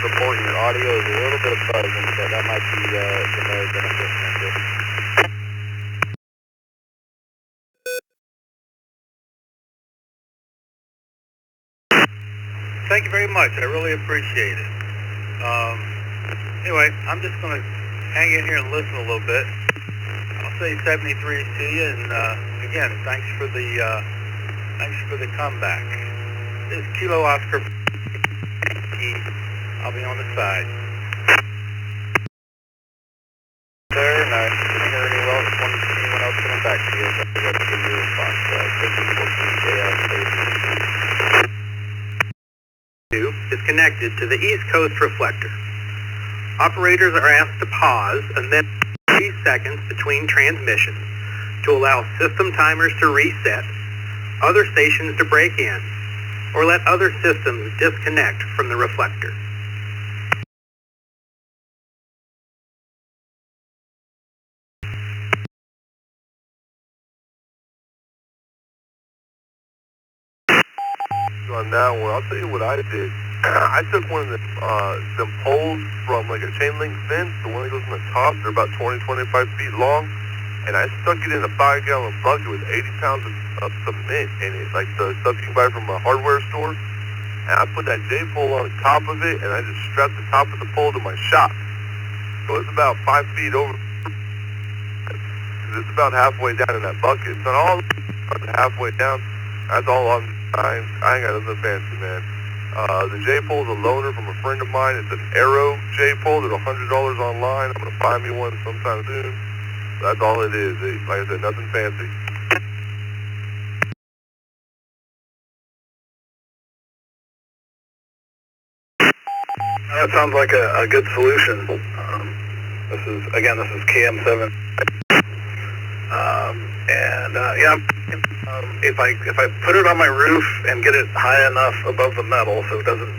reporting your audio is a little bit of buzzing, so that might be the noise that I'm getting into. Thank you very much. I really appreciate it. Anyway, I'm just going to hang in here and listen a little bit. I'll say 73 to you, and again, thanks for the comeback. This is Kilo Oscar. I'll be on the side. Sir, and I didn't hear anyone else coming back to you. So I'll give you a response. Is connected to the East Coast reflector. Operators are asked to pause and then 3 seconds between transmissions to allow system timers to reset, other stations to break in, or let other systems disconnect from the reflector. On that one, I'll tell you what I did. I took one of them poles from like a chain link fence, the one that goes on the top. They're about 20-25 feet long, and I stuck it in a 5-gallon bucket with 80 pounds of cement in it, like the stuff you can buy from a hardware store. And I put that J-pole on the top of it, and I just strapped the top of the pole to my shop. So it's about 5 feet over. It's about halfway down in that bucket. It's not all halfway down. That's all on. I ain't got nothing fancy, man. The J-pole's a loaner from a friend of mine. It's an Arrow J-pole. It's $100 online. I'm gonna find me one sometime soon. That's all it is. Like I said, nothing fancy. That sounds like a good solution. This is KM7. If I put it on my roof and get it high enough above the metal so it doesn't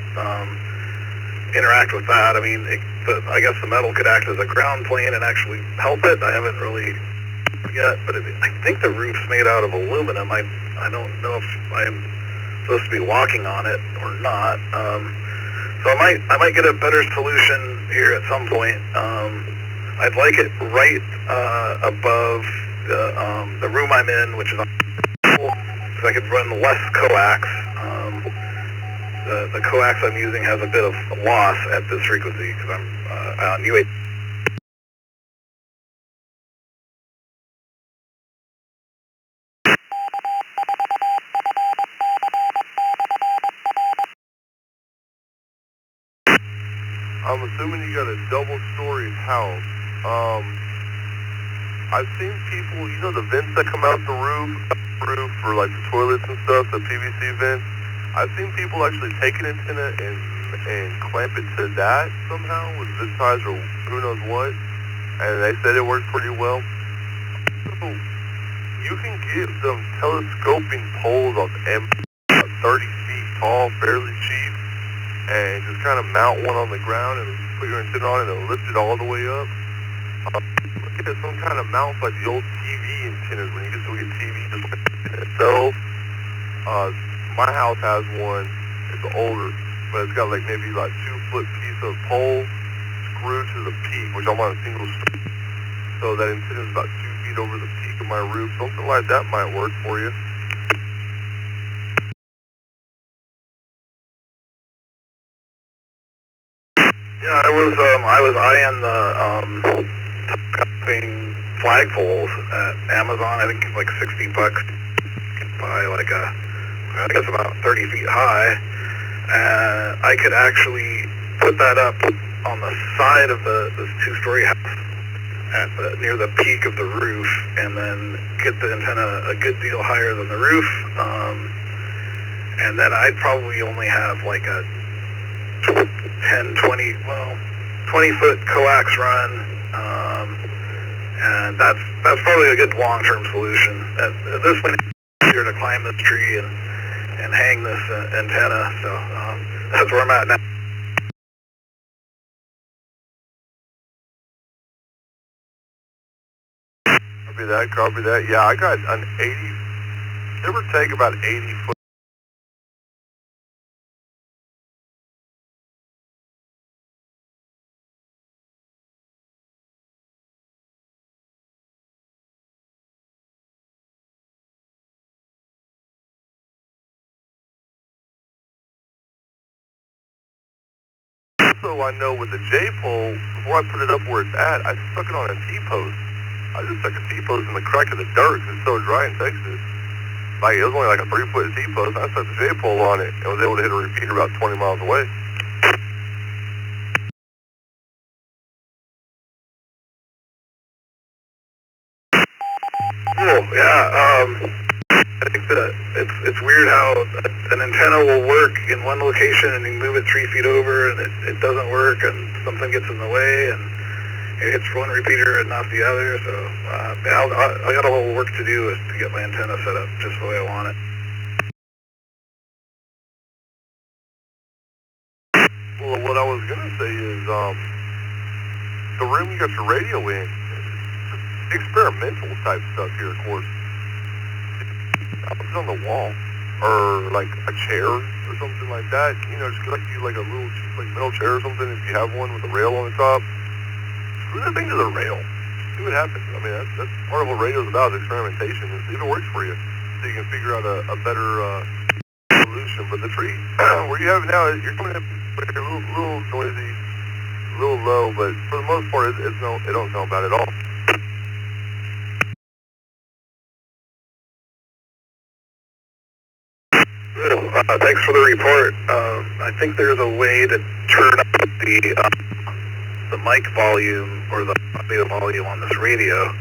interact with that, I mean, I guess the metal could act as a ground plane and actually help it. I haven't really yet, but I think the roof's made out of aluminum. I don't know if I'm supposed to be walking on it or not. So I might get a better solution here at some point. I'd like it right above the room I'm in, which is on, so I could run less coax. The coax I'm using has a bit of loss at this frequency because I'm on U8. I'm assuming you got a double-story house. I've seen people, you know the vents that come out the roof for like the toilets and stuff, the PVC vents? I've seen people actually take an antenna and clamp it to that somehow with zip ties or who knows what, and they said it works pretty well. So you can get some telescoping poles on Amazon, 30 feet tall, fairly cheap, and just kind of mount one on the ground and put your antenna on it and lift it all the way up. Get some kind of mount like the old TV antennas when you get to get TV just like itself. My house has one. It's older, but it's got like maybe like 2-foot piece of pole screwed to the peak, which I'm on a single strip. So that antenna is about 2 feet over the peak of my roof. Something like that might work for you. Yeah, I was eyeing the telescoping flagpoles at Amazon. I think it's like $60. You can buy like I think it's about 30 feet high. And I could actually put that up on the side of this 2-story house near the peak of the roof, and then get the antenna a good deal higher than the roof. And then I'd probably only have like a 20-foot coax run, and that's probably a good long-term solution. At this point, it's easier to climb this tree and hang this antenna, so that's where I'm at now. Copy that. Yeah, I got an 80, give or take about 80 foot Also, I know with the J-pole, before I put it up where it's at, I stuck it on a T-post. I just stuck a T-post in the crack of the dirt 'cause it's so dry in Texas. Like, it was only like a 3-foot T-post. I stuck the J-pole on it and was able to hit a repeater about 20 miles away. Cool, yeah, I think that it's weird how an antenna will work in one location and you move it 3 feet over and it doesn't work and something gets in the way and it hits one repeater and not the other. So I got a little work to do is to get my antenna set up just the way I want it. Well, what I was gonna say is, the room you got your radio in, experimental type stuff here, of course. Put it on the wall, or like a chair or something like that. You know, just like you like a little cheap like metal chair or something. If you have one with a rail on the top, screw that thing to the rail. See what happens. I mean, that's part of what radio's about, is experimentation, and see if it works for you, so you can figure out a better solution. But the tree where you have it now, you're coming in a little noisy, a little low, but for the most part, it don't sound bad at all. Thanks for the report. I think there's a way to turn up the mic volume or the audio volume on this radio.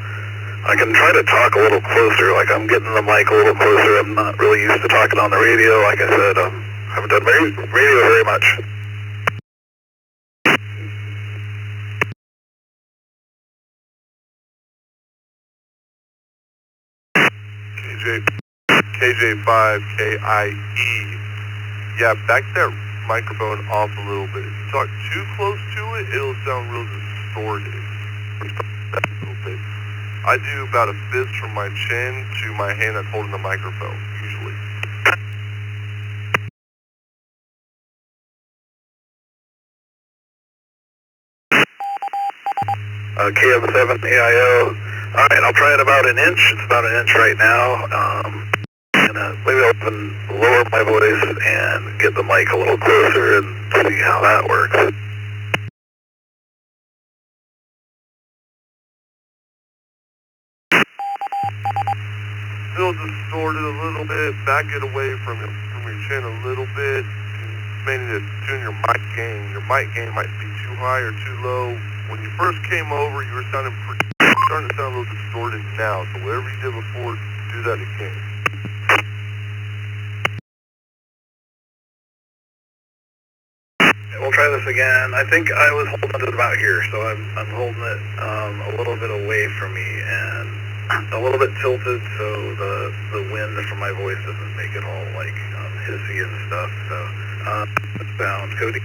I can try to talk a little closer, like I'm getting the mic a little closer. I'm not really used to talking on the radio. Like I said, I haven't done radio very much. KJ5KIE. Yeah, back that microphone off a little bit. If you talk too close to it, it'll sound real distorted. A little bit. I do about a fist from my chin to my hand that's holding the microphone, usually. KM7AIO. Alright, I'll try it about an inch. It's about an inch right now. Maybe I'll even lower my voice and get the mic a little closer and see how that works. Still distorted a little bit. Back it away from your chin a little bit. Mainly to tune your mic gain. Your mic gain might be too high or too low. When you first came over, you were starting to sound a little distorted now. So whatever you did before, do that again. We'll try this again. I think I was holding it about here, so I'm holding it a little bit away from me and a little bit tilted, so the wind from my voice doesn't make it all like hissy and stuff. So it's bound. Cody.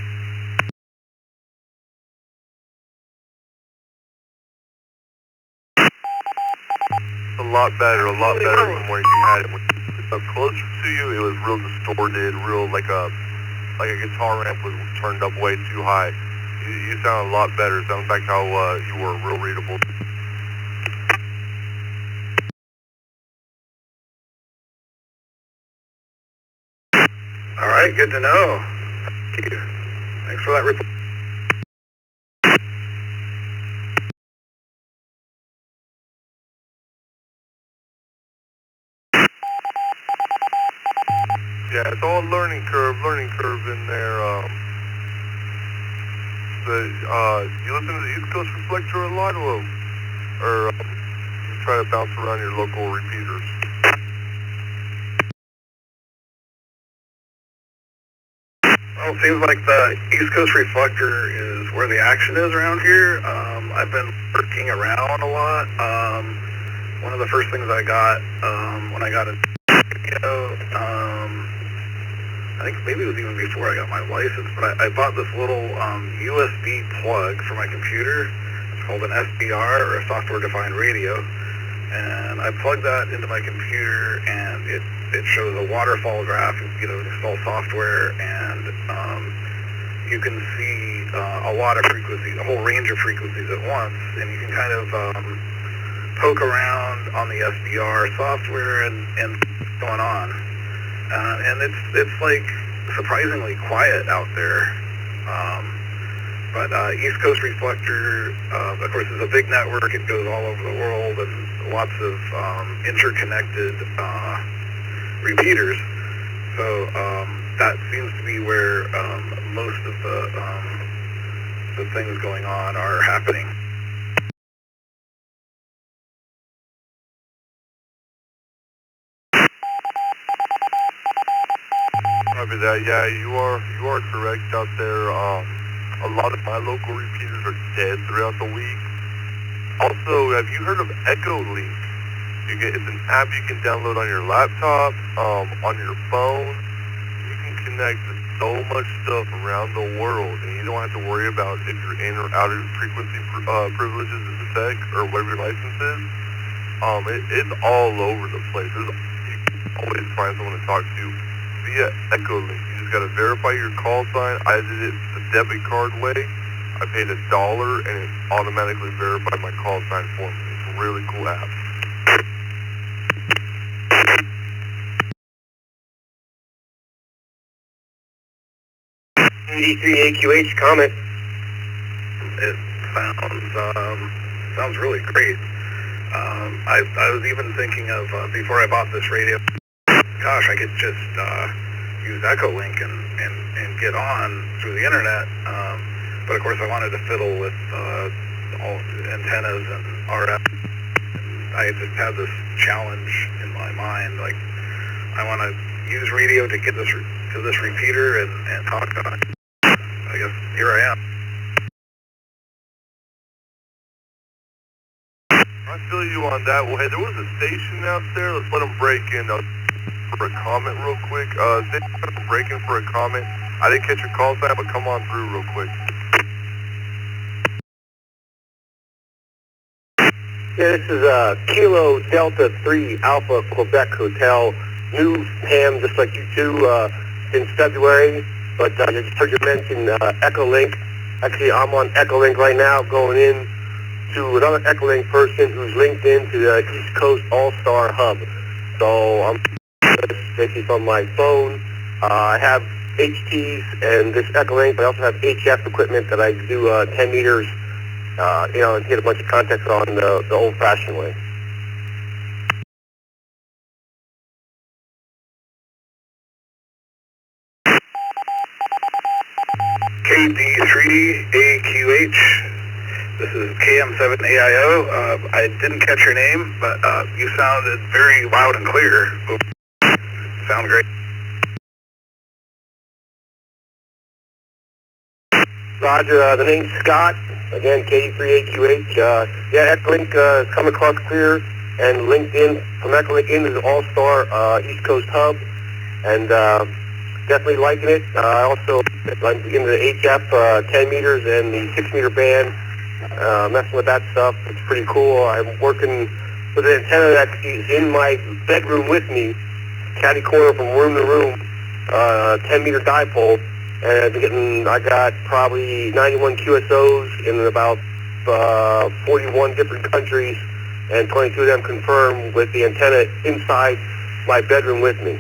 A lot better than when you had it. When it was up closer to you, it was real distorted, real like a guitar amp was turned up way too high. You sound a lot better. It sounds like how you were real readable. All right, good to know. Thank you. Thanks for that report. Yeah, it's all a learning curve in there. You listen to the East Coast Reflector a lot, or you try to bounce around your local repeaters? Well, it seems like the East Coast Reflector is where the action is around here. I've been working around a lot. One of the first things I got when I got a I think maybe it was even before I got my license, but I bought this little USB plug for my computer. It's called an SWR, or a software-defined radio. And I plugged that into my computer, and it shows a waterfall graph, install software, and you can see a lot of frequencies, a whole range of frequencies at once, and you can kind of poke around on the SDR software and what's going on. And it's like surprisingly quiet out there. East Coast reflector, of course, is a big network. It goes all over the world and lots of interconnected repeaters. So that seems to be where most of the things going on are happening. Copy that. Yeah, you are correct out there. A lot of my local repeaters are dead throughout the week. Also, have you heard of EchoLink? It's an app you can download on your laptop, on your phone. You can connect to so much stuff around the world, and you don't have to worry about if you're in or out of frequency privileges as a tech or whatever your license is. It's all over the place. You can always find someone to talk to via EchoLink. You just gotta verify your call sign. I did it the debit card way. I paid $1 and it automatically verified my call sign for me. It's a really cool app. D3AQH comment. It sounds really great. I was even thinking of before I bought this radio. Gosh, I could just use EchoLink and get on through the internet. But of course, I wanted to fiddle with all antennas and RF. I just had this challenge in my mind, like I want to use radio to get to this repeater and talk on it. I guess here I am. I feel you on that. Well, hey, there was a station out there. Let's let them break in for a comment real quick. Station break in for a comment. I didn't catch your call sign, but come on through real quick. Yeah, this is Kilo Delta 3 Alpha Quebec Hotel. New ham, just like you do, since February. But I just heard you mention EchoLink. Actually, I'm on EchoLink right now, going in to another EchoLink person who's linked into the East Coast All-Star Hub. So I'm basically from my phone. I have HTs and this EchoLink, but I also have HF equipment that I do 10 meters, and get a bunch of contacts on the old-fashioned way. KD3AQH. This is KM7AIO. I didn't catch your name, but you sounded very loud and clear. Sound great. Roger, the name's Scott. Again, KD3AQH. Yeah, EchoLink is coming across clear and linked in from EchoLink into the All-Star East Coast Hub. And definitely liking it. I'm into the HF 10 meters and the 6 meter band. Messing with that stuff. It's pretty cool. I'm working with an antenna that is in my bedroom with me, catty corner from room to room, 10 meter dipole. And I got probably 91 QSOs in about 41 different countries, and 22 of them confirmed with the antenna inside my bedroom with me.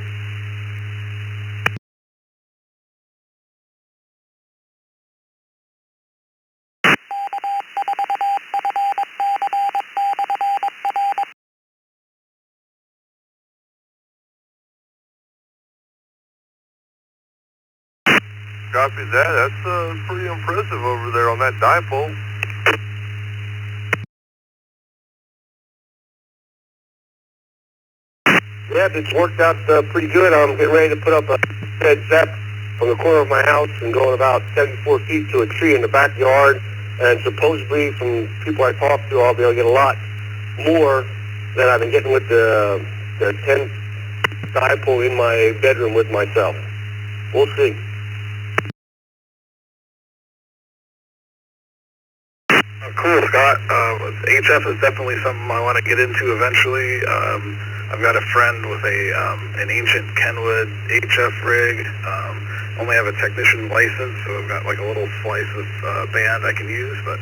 Copy that. That's pretty impressive over there on that dipole. Yeah, it's worked out pretty good. I'm getting ready to put up a head ZEP from the corner of my house and going about 74 feet to a tree in the backyard. And supposedly, from people I talked to, I'll be able to get a lot more than I've been getting with the 10 dipole in my bedroom with myself. We'll see. Cool, Scott. HF is definitely something I want to get into eventually. I've got a friend with an ancient Kenwood HF rig. Only have a technician license, so I've got like a little slice of band I can use. But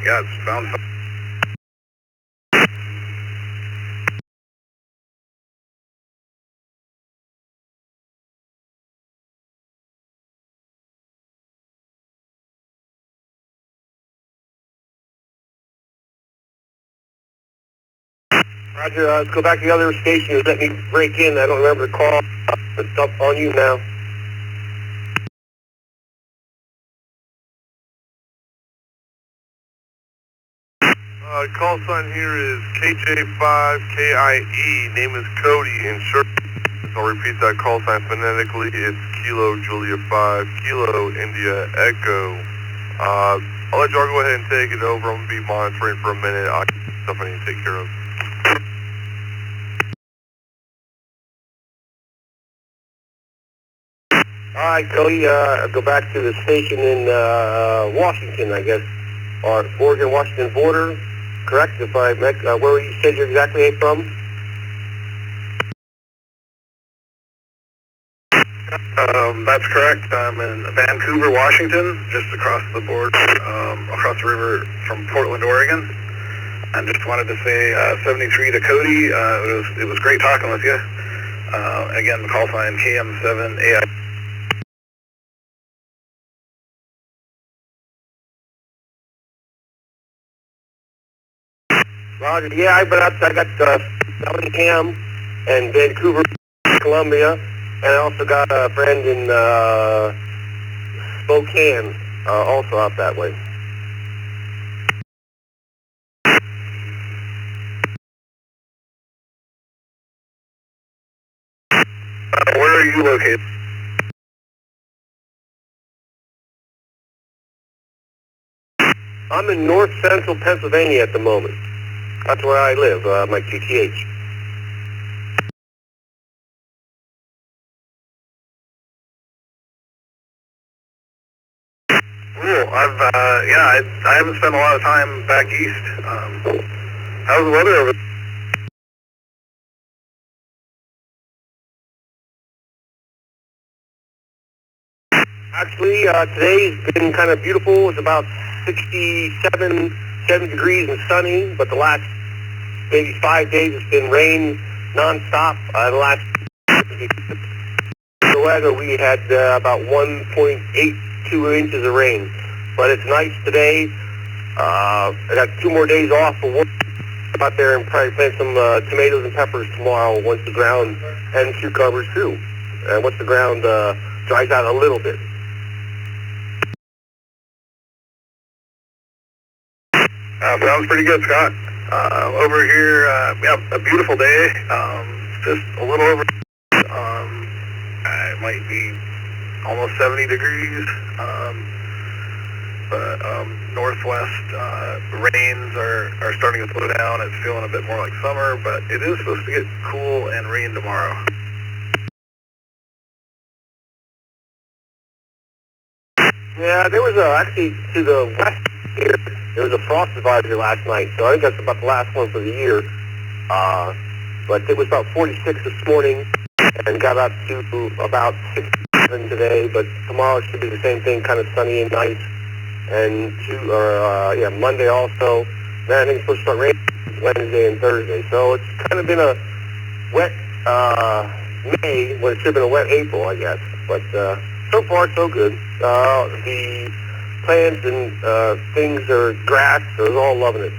yeah, it's found. Roger, let's go back to the other station. Let me break in. I don't remember the call. It's up on you now. Call sign here is KJ5KIE. Name is Cody. Insurance. I'll repeat that call sign phonetically. It's Kilo Julia 5, Kilo India Echo. I'll let y'all go ahead and take it over. I'm going to be monitoring for a minute. I got stuff I need to take care of. Alright, Cody, go back to the station in Washington, I guess, or Oregon-Washington border, correct? If I met, where you said you're exactly from? That's correct. I'm in Vancouver, Washington, just across the border, across the river from Portland, Oregon. I just wanted to say 73 to Cody. It was great talking with you. Again, the call sign KM7AI. Roger, yeah, I got Bellingham and Vancouver, Columbia, and I also got a friend in Spokane, also out that way. Where are you located? I'm in north central Pennsylvania at the moment. That's where I live, my QTH. Cool. I haven't spent a lot of time back east. How's the weather over there? Actually, today's been kind of beautiful. It's about 67, 70 degrees and sunny, but the last maybe 5 days it's been rain nonstop. The last the weather we had about 1.82 inches of rain, but it's nice today. I got 2 more days off for work. Out there and probably plant some tomatoes and peppers tomorrow once the ground, and cucumbers too, and once the ground dries out a little bit. Sounds pretty good, Scott. Over here, a beautiful day. Just a little over. It might be almost 70 degrees. But northwest rains are starting to slow down. It's feeling a bit more like summer, but it is supposed to get cool and rain tomorrow. Yeah, there was actually to the west here, there was a frost advisory last night, so I think that's about the last one for the year. But it was about 46 this morning and got up to about 67 today, but tomorrow should be the same thing, kind of sunny and nice. And Monday also. Then I think it's supposed to start raining Wednesday and Thursday. So it's kind of been a wet May when it should have been a wet April, I guess. But so far so good. The plants and things are grass, so they're all loving it.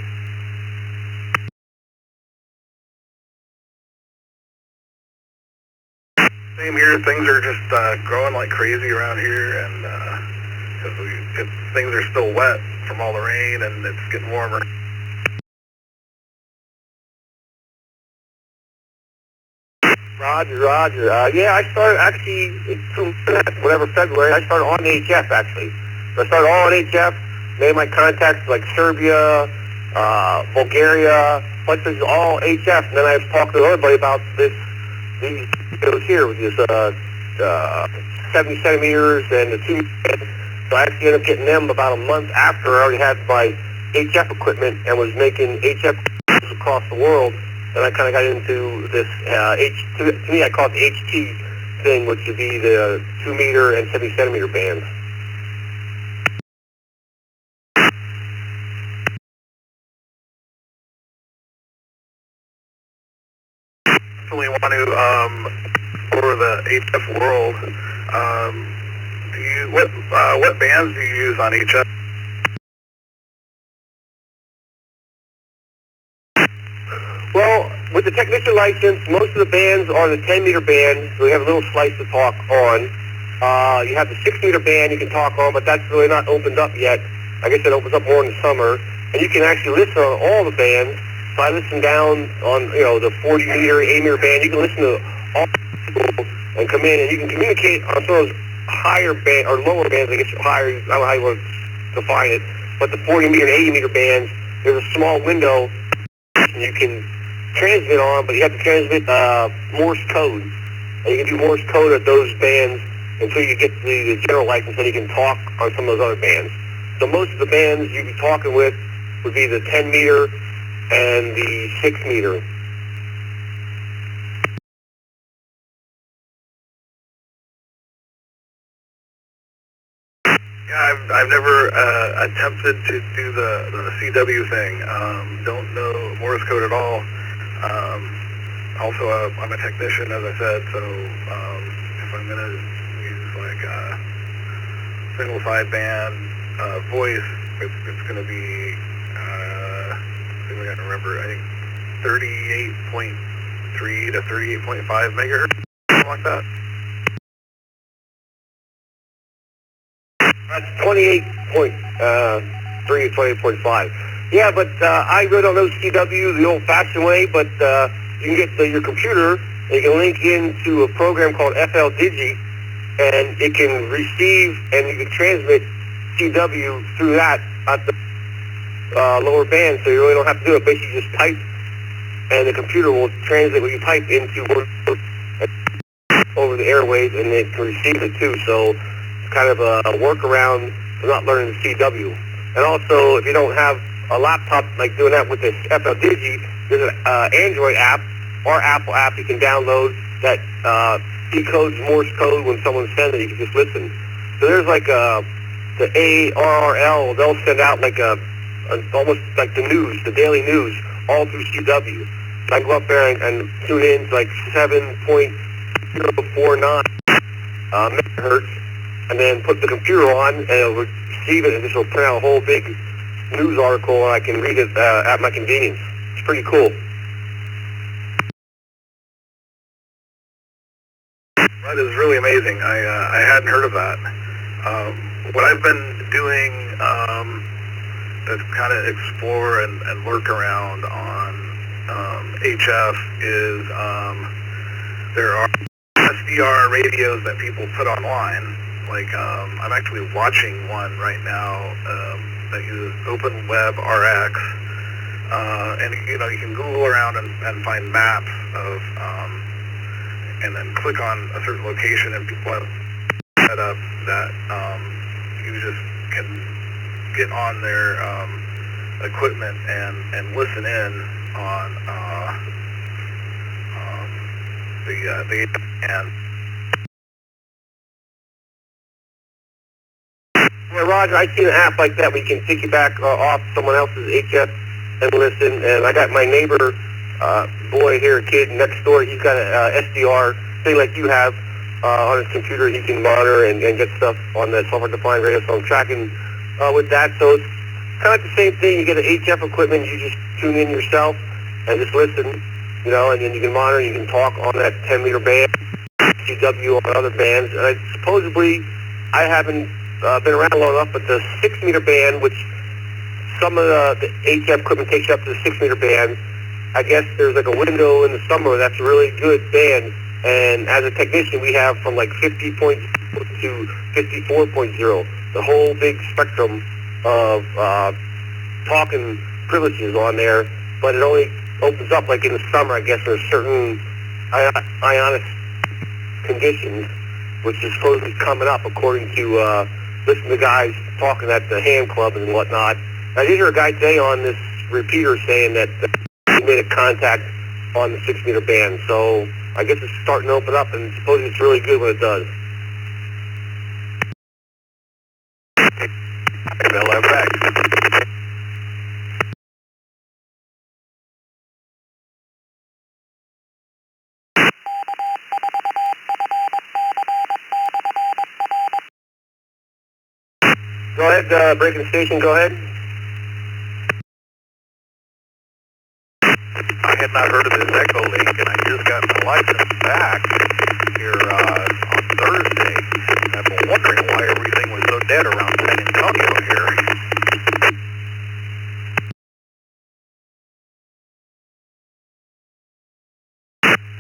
Same here. Things are just growing like crazy around here, and because things are still wet from all the rain, and it's getting warmer. Roger. Yeah, I started actually, February, I started on HF actually. So I started all on HF, made my contacts like Serbia, Bulgaria, bunch of all HF, and then I was talking to everybody about these videos here with this 70 centimeters and the 2 meters. So I actually ended up getting them about a month after I already had my HF equipment and was making HF across the world. And I kind of got into this, to me I call it the HT thing, which would be the 2 meter and 70 centimeter bands. Definitely want to, for the HF world, what bands do you use on HF? Well, with the technician license, most of the bands are the 10-meter band, so we have a little slice to talk on. You have the 6-meter band you can talk on, but that's really not opened up yet. I guess it opens up more in the summer. And you can actually listen on all the bands. So I listen down on, the 40-meter, 8-meter band. You can listen to all people and come in, and you can communicate on some of those higher band or lower bands. I guess higher, I don't know how you want to define it, but the 40-meter and 80-meter bands, there's a small window you can transmit on, but you have to transmit Morse code. And you can do Morse code at those bands until you get the general license, and you can talk on some of those other bands. So most of the bands you'd be talking with would be the 10-meter and the 6-meter. Yeah, I've never attempted to do the CW thing. Don't know Morse code at all. Also, I'm a technician, as I said, so if I'm going to use like single sideband voice, it's going to be, I think I got to remember, I think 38.3 to 38.5 megahertz, something like that. That's 28.3 to 28.5. Yeah, but I really don't know CW the old-fashioned way, but you can get your computer, and you can link into a program called FL Digi, and it can receive and you can transmit CW through that at the lower band, so you really don't have to do it. Basically, you just type, and the computer will translate what you type into over the airwaves, and it can receive it too. So kind of a workaround for not learning the CW. And also, if you don't have a laptop like doing that with this FL Digi, there's an Android app or Apple app you can download that decodes Morse code when someone sends it. You can just listen. So there's like the ARRL, they'll send out like almost like the news, the daily news, all through CW. So I can go up there and tune in to like 7.049 megahertz, and then put the computer on, and it'll receive it, and this will print out a whole big news article, and I can read it at my convenience. It's pretty cool. That is really amazing. I hadn't heard of that. What I've been doing to kind of explore and lurk around on HF is there are SDR radios that people put online. Like, I'm actually watching one right now that uses OpenWebRX, and you can Google around and find maps of, and then click on a certain location, and people have set up that you just can get on their equipment and listen in on the and. Yeah, Roger, I see an app like that where you can piggyback off someone else's HF and listen. And I got my neighbor, boy here, kid next door. He's got a SDR thing like you have on his computer. He can monitor and get stuff on the software-defined radio. So I'm tracking with that. So it's kind of like the same thing. You get an HF equipment. You just tune in yourself and just listen, and then you can monitor. You can talk on that 10-meter band, CW on other bands. And supposedly, I haven't been around long enough, but the 6-meter band, which some of the HF equipment takes you up to the 6-meter band, I guess there's like a window in the summer that's a really good band, and as a technician we have from like 50.0 to 54.0, the whole big spectrum of talking privileges on there, but it only opens up like in the summer, I guess there's certain ionic conditions, which is supposedly coming up according to listen to guys talking at the ham club and whatnot. I did hear a guy today on this repeater saying that he made a contact on the 6-meter band. So I guess it's starting to open up, and supposedly it's really good when it does. Well, I'm back. Go ahead, breaking station, go ahead. had not heard of this Echo Link, and I just got my license back here on Thursday. I've been wondering why everything was so dead around San Antonio here.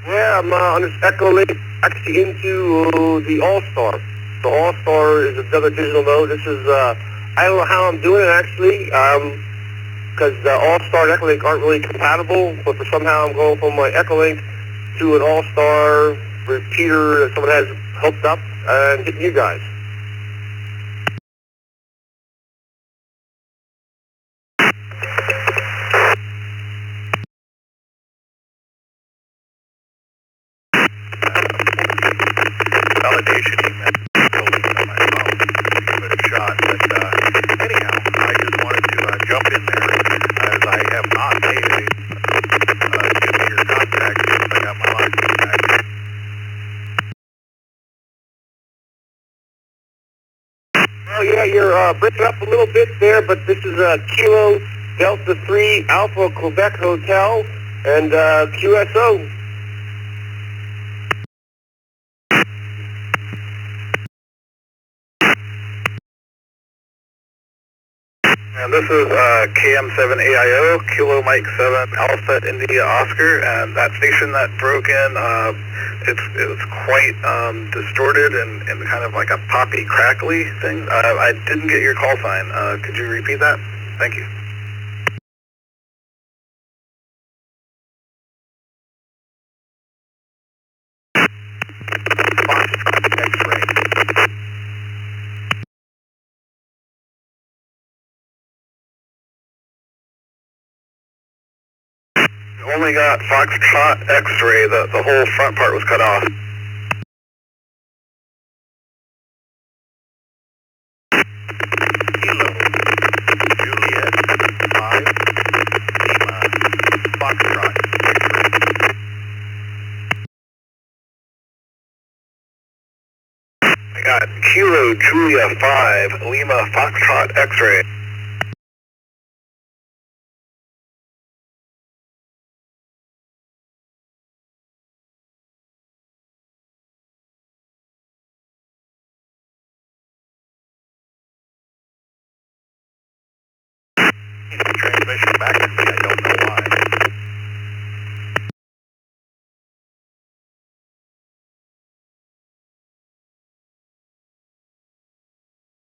Yeah, I'm on this Echo Link, actually into the All-Star. The All-Star is another digital node. This is, I don't know how I'm doing it actually, because the All-Star and Echo Link aren't really compatible, but for somehow I'm going from my Echo Link to an All-Star repeater that someone has hooked up and hitting you guys. Validation email on my phone to give it a shot, but anyhow, I just wanted to jump in there as I have not made a your contact since I got my license back. Oh yeah, you're breaking up a little bit there, but this is Kilo Delta 3 Alpha Quebec Hotel and QSO. And this is KM7AIO, Kilo Mike 7 Alpha India Oscar, and that station that broke in, it's quite distorted and kind of like a poppy crackly thing. I didn't get your call sign. Could you repeat that? Thank you. X-ray. Only got Foxtrot X-ray. The whole front part was cut off. Kilo Juliet 5 Lima Foxtrot X-ray. I got Kilo Julia 5 Lima Foxtrot X-ray. Transmission back.